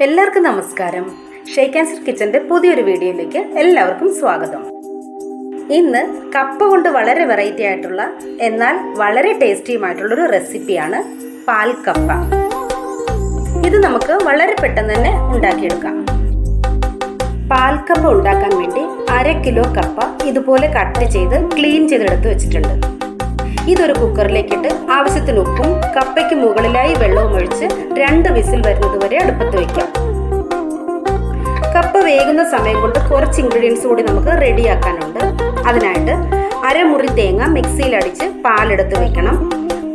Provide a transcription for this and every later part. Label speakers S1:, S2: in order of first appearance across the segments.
S1: എല്ലാവർക്കും നമസ്കാരം. Shake and sit കിച്ചന്റെ പുതിയൊരു വീഡിയോയിലേക്ക് എല്ലാവർക്കും സ്വാഗതം. ഇന്ന് കപ്പ കൊണ്ട് വളരെ വെറൈറ്റി ആയിട്ടുള്ള എന്നാൽ വളരെ ടേസ്റ്റിയുമായിട്ടുള്ളൊരു റെസിപ്പിയാണ് പാൽക്കപ്പ. ഇത് നമുക്ക് വളരെ പെട്ടെന്ന് തന്നെ ഉണ്ടാക്കിയെടുക്കാം. പാൽക്കപ്പ ഉണ്ടാക്കാൻ വേണ്ടി 1/2 കിലോ കപ്പ ഇതുപോലെ കട്ട് ചെയ്ത് ക്ലീൻ ചെയ്തെടുത്ത് വെച്ചിട്ടുണ്ട്. ഇതൊരു കുക്കറിലേക്കിട്ട് ആവശ്യത്തിന് ഉപ്പും കപ്പയ്ക്ക് മുകളിലായി വെള്ളവും ഒഴിച്ച് 2 വിസിൽ വരുന്നത് വരെ അടുപ്പത്ത് വയ്ക്കാം. കപ്പ വേകുന്ന സമയം കൊണ്ട് കുറച്ച് ഇൻഗ്രീഡിയൻസ് കൂടി നമുക്ക് റെഡിയാക്കാനുണ്ട്. അതിനായിട്ട് 1/2 മുറി തേങ്ങ മിക്സിയിൽ അടിച്ച് പാലെടുത്ത് വെക്കണം.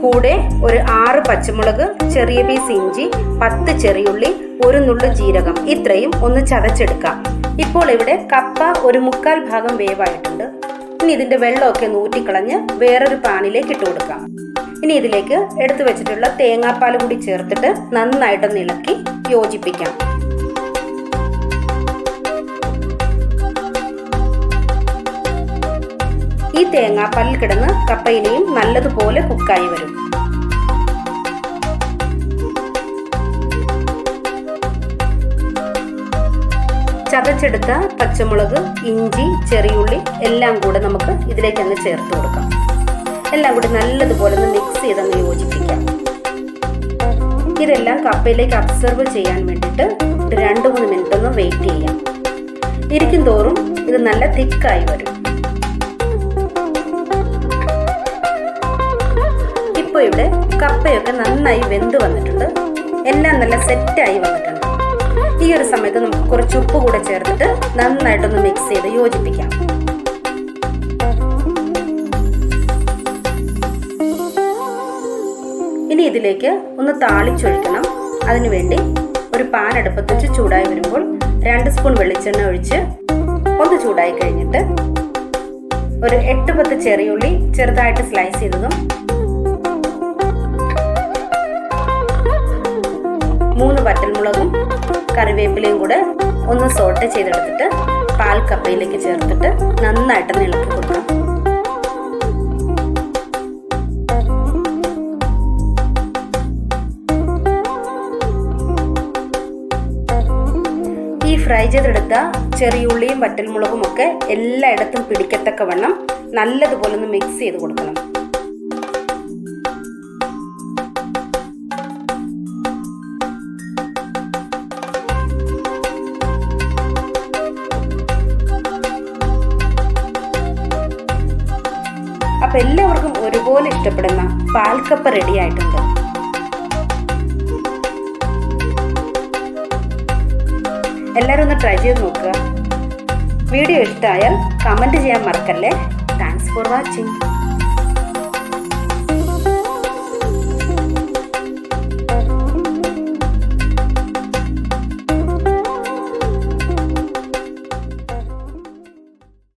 S1: കൂടെ ഒരു 6 പച്ചമുളക്, ചെറിയ പീസ് ഇഞ്ചി, 10 ചെറിയുള്ളി, 1 നുള്ളു ജീരകം, ഇത്രയും ഒന്ന് ചതച്ചെടുക്കാം. ഇപ്പോൾ ഇവിടെ കപ്പ ഒരു 1/4 ഭാഗം വേവായിട്ടുണ്ട്. ഇനി ഇതിന്റെ വെള്ളമൊക്കെ ഊറ്റിക്കളഞ്ഞ് വേറൊരു പാനിലേക്ക് ഇട്ട് കൊടുക്കാം. ഇനി ഇതിലേക്ക് എടുത്തു വെച്ചിട്ടുള്ള തേങ്ങാപ്പാൽ കൂടി ചേർത്തിട്ട് നന്നായിട്ടൊന്ന് ഇളക്കി യോജിപ്പിക്കാം. ഈ തേങ്ങാപ്പാലിൽ കിടന്ന് കപ്പയിനെയും നല്ലതുപോലെ കുക്കായി വരും. ചതച്ചെടുത്ത പച്ചമുളക്, ഇഞ്ചി, ചെറിയുള്ളി എല്ലാം കൂടെ നമുക്ക് ഇതിലേക്ക് ഒന്ന് ചേർത്ത് കൊടുക്കാം. എല്ലാം കൂടി നല്ലതുപോലെ ഒന്ന് മിക്സ് ചെയ്തൊന്ന് യോജിപ്പിക്കാം. ഇതെല്ലാം കപ്പയിലേക്ക് അബ്സർവ് ചെയ്യാൻ വേണ്ടിയിട്ട് 2-3 മിനിറ്റ് ഒന്ന് വെയിറ്റ് ചെയ്യാം. ഇരിക്കും തോറും ഇത് നല്ല തിക്കായി വരും. ഇപ്പോൾ ഇവിടെ കപ്പയൊക്കെ നന്നായി വെന്ത് വന്നിട്ടുണ്ട്. എല്ലാം നല്ല സെറ്റായി വന്നിട്ടുണ്ട്. ഈ ഒരു സമയത്ത് നമുക്ക് കുറച്ച് ഉപ്പ് കൂടെ ചേർത്തിട്ട് നന്നായിട്ടൊന്ന് മിക്സ് ചെയ്ത് യോജിപ്പിക്കാം. ഇനി ഇതിലേക്ക് ഒന്ന് താളിച്ചൊഴിക്കണം. അതിനുവേണ്ടി ഒരു പാൻ അടുപ്പത്ത് വെച്ച് ചൂടായി വരുമ്പോൾ 2 സ്പൂൺ വെളിച്ചെണ്ണ ഒഴിച്ച് ഒന്ന് ചൂടായി കഴിഞ്ഞിട്ട് ഒരു 8-10 ചെറിയുള്ളി ചെറുതായിട്ട് സ്ലൈസ് ചെയ്തതും 3 വറ്റൽമുളകും കറിവേപ്പിലയും കൂടെ ഒന്ന് സോട്ട് ചെയ്തെടുത്തിട്ട് പാൽക്കപ്പയിലേക്ക് ചേർത്തിട്ട് നന്നായിട്ട് ഇളക്കി കൊടുക്കാം. ഈ ഫ്രൈ ചെയ്തെടുത്ത ചെറിയുള്ളിയും വറ്റൽമുളകും ഒക്കെ എല്ലായിടത്തും പിടിക്കത്തക്കവണ്ണം നല്ലതുപോലെ ഒന്ന് മിക്സ് ചെയ്ത് കൊടുക്കണം. അപ്പൊ എല്ലാവർക്കും ഒരുപോലെ ഇഷ്ടപ്പെടുന്ന പാൽക്കപ്പ റെഡി ആയിട്ടുണ്ട്. എല്ലാവരും ഒന്ന് ട്രൈ ചെയ്ത് നോക്കുക. വീഡിയോ ഇഷ്ടമായാൽ കമന്റ് ചെയ്യാൻ മറക്കല്ലേ. Thanks for watching.